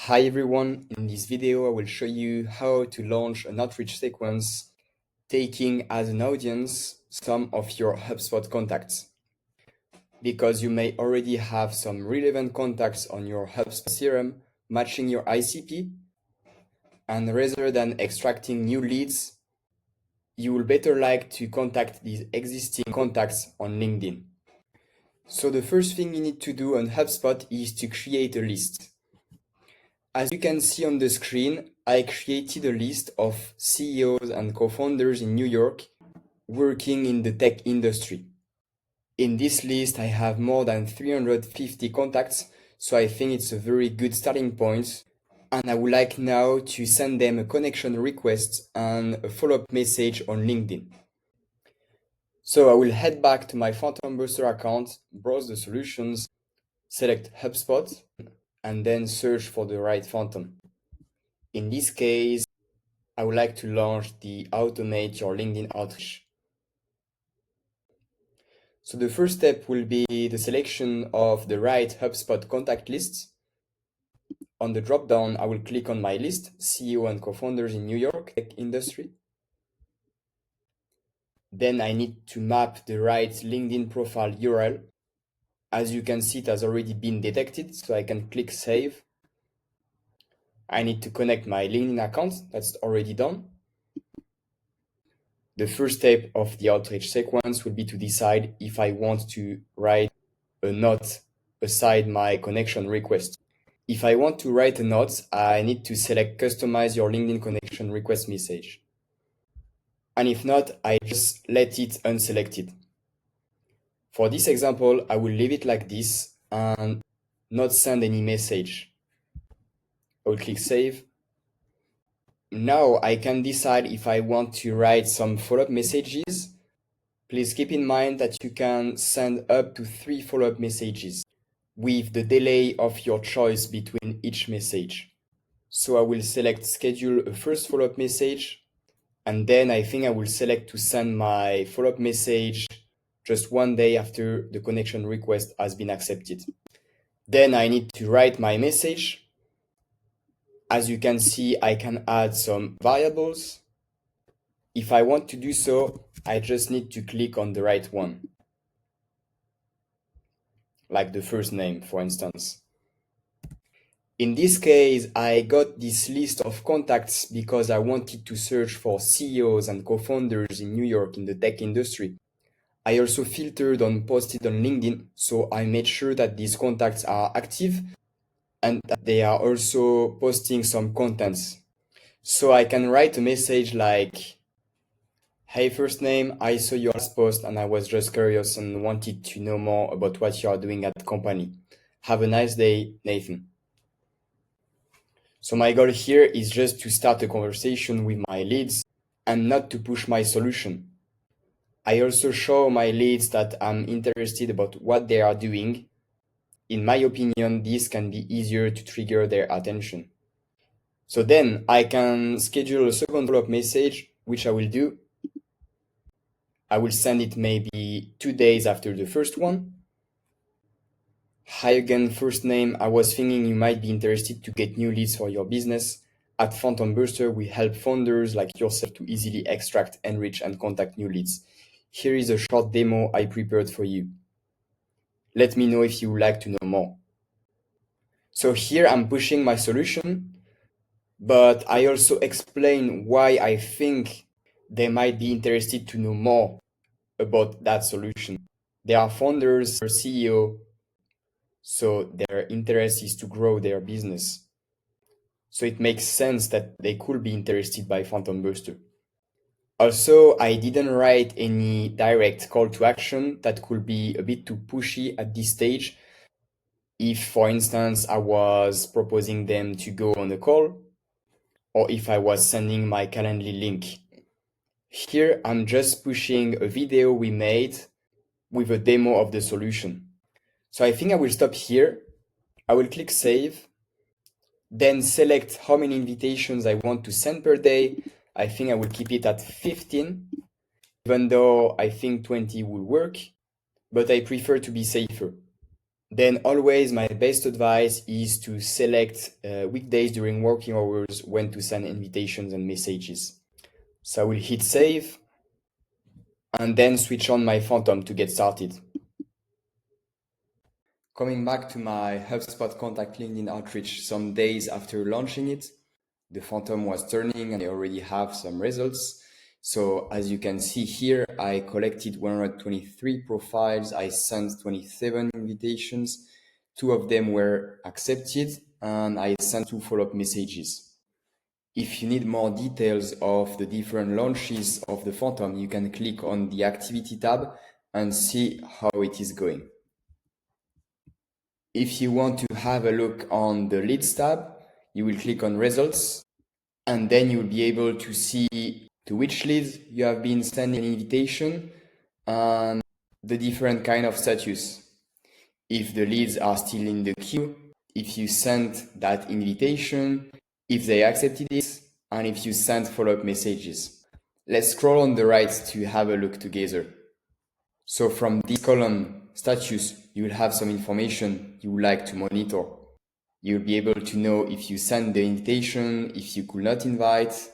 Hi everyone, in this video I will show you how to launch an outreach sequence taking as an audience some of your HubSpot contacts. Because you may already have some relevant contacts on your HubSpot CRM matching your ICP, and rather than extracting new leads, you will better like to contact these existing contacts on LinkedIn. So the first thing you need to do on HubSpot is to create a list. As you can see on the screen, I created a list of CEOs and co-founders in New York working in the tech industry. In this list, I have more than 350 contacts, so I think it's a very good starting point. And I would like now to send them a connection request and a follow-up message on LinkedIn. So I will head back to my PhantomBuster account, browse the solutions, select HubSpot, and then search for the right Phantom. In this case, I would like to launch the Automate Your LinkedIn Outreach. So the first step will be the selection of the right HubSpot contact lists. On the drop-down, I will click on my list, CEO and co-founders in New York tech industry. Then I need to map the right LinkedIn profile URL. As you can see, it has already been detected, so I can click Save. I need to connect my LinkedIn account, that's already done. The first step of the outreach sequence will be to decide if I want to write a note aside my connection request. If I want to write a note, I need to select Customize your LinkedIn connection request message. And if not, I just let it unselected. For this example, I will leave it like this and not send any message. I will click Save. Now I can decide if I want to write some follow-up messages. Please keep in mind that you can send up to 3 follow-up messages with the delay of your choice between each message. So I will select schedule a first follow-up message, and then I think I will select to send my follow-up message just 1 day after the connection request has been accepted. Then I need to write my message. As you can see, I can add some variables. If I want to do so, I just need to click on the right one, like the first name, for instance. In this case, I got this list of contacts because I wanted to search for CEOs and co-founders in New York in the tech industry. I also filtered on posted on LinkedIn, so I made sure that these contacts are active and that they are also posting some contents. So I can write a message like, "Hey, first name, I saw your last post and I was just curious and wanted to know more about what you are doing at the company. Have a nice day, Nathan." So my goal here is just to start a conversation with my leads and not to push my solution. I also show my leads that I'm interested about what they are doing. In my opinion, this can be easier to trigger their attention. So then I can schedule a second follow-up message, which I will do. I will send it maybe 2 days after the first one. "Hi again, first name. I was thinking you might be interested to get new leads for your business. At PhantomBuster, we help founders like yourself to easily extract, enrich, and contact new leads. Here is a short demo I prepared for you. Let me know if you would like to know more." So here I'm pushing my solution, but I also explain why I think they might be interested to know more about that solution. They are founders or CEO, so their interest is to grow their business. So it makes sense that they could be interested by PhantomBuster. Also, I didn't write any direct call to action that could be a bit too pushy at this stage. If, for instance, I was proposing them to go on a call, or if I was sending my Calendly link. Here, I'm just pushing a video we made with a demo of the solution. So I think I will stop here. I will click Save, then select how many invitations I want to send per day. I think I will keep it at 15, even though I think 20 will work, but I prefer to be safer. Then always my best advice is to select weekdays during working hours when to send invitations and messages. So I will hit save and then switch on my Phantom to get started. Coming back to my HubSpot contact LinkedIn outreach some days after launching it, the Phantom was turning and I already have some results. So as you can see here, I collected 123 profiles. I sent 27 invitations. 2 of them were accepted and I sent 2 follow-up messages. If you need more details of the different launches of the Phantom, you can click on the activity tab and see how it is going. If you want to have a look on the leads tab, you will click on results and then you will be able to see to which leads you have been sending an invitation and the different kind of status. If the leads are still in the queue, if you sent that invitation, if they accepted it, and if you sent follow-up messages. Let's scroll on the right to have a look together. So from this column, status, you will have some information you would like to monitor. You'll be able to know if you sent the invitation, if you could not invite,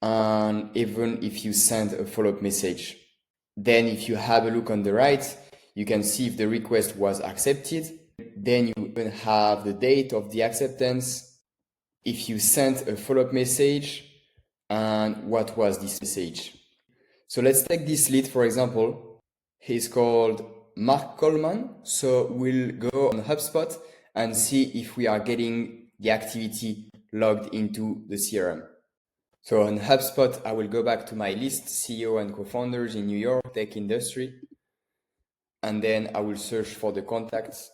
and even if you sent a follow-up message. Then if you have a look on the right, you can see if the request was accepted. Then you even have the date of the acceptance, if you sent a follow-up message, and what was this message. So let's take this lead, for example. He's called Mark Coleman. So we'll go on HubSpot and see if we are getting the activity logged into the CRM. So on HubSpot, I will go back to my list, CEO and co-founders in New York, tech industry. And then I will search for the contacts,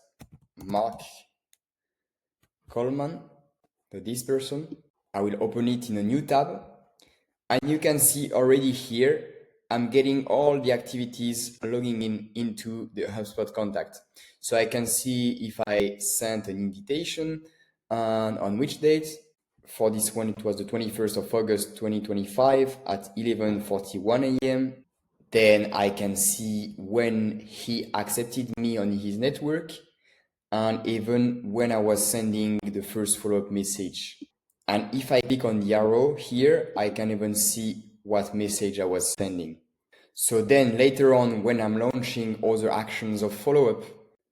Mark Coleman, this person. I will open it in a new tab. And you can see already here, I'm getting all the activities logging into the HubSpot contact. So I can see if I sent an invitation and on which date. For this one, it was the 21st of August, 2025 at 11:41 a.m. Then I can see when he accepted me on his network and even when I was sending the first follow-up message. And if I click on the arrow here, I can even see what message I was sending. So then later on, when I'm launching other actions of follow-up,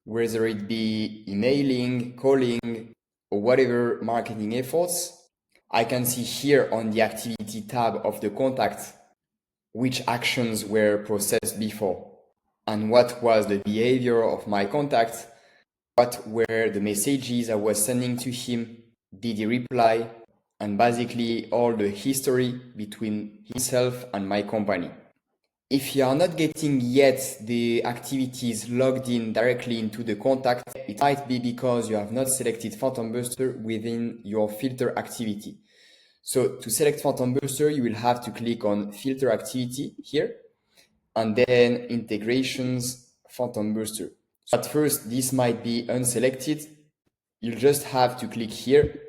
whether it be emailing, calling, or whatever marketing efforts, I can see here on the activity tab of the contact which actions were processed before and what was the behavior of my contact, what were the messages I was sending to him, did he reply, and basically all the history between himself and my company. If you are not getting yet the activities logged in directly into the contact, it might be because you have not selected PhantomBuster within your filter activity. So to select PhantomBuster, you will have to click on Filter Activity here, and then Integrations, PhantomBuster. So at first, this might be unselected. You'll just have to click here,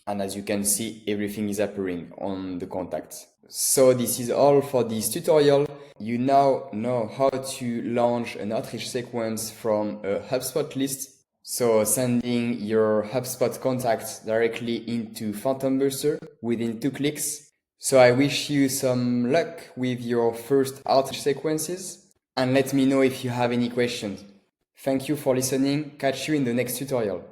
and as you can see, everything is appearing on the contacts. So this is all for this tutorial. You now know how to launch an outreach sequence from a HubSpot list. So sending your HubSpot contacts directly into PhantomBuster within 2 clicks. So I wish you some luck with your first outreach sequences and let me know if you have any questions. Thank you for listening. Catch you in the next tutorial.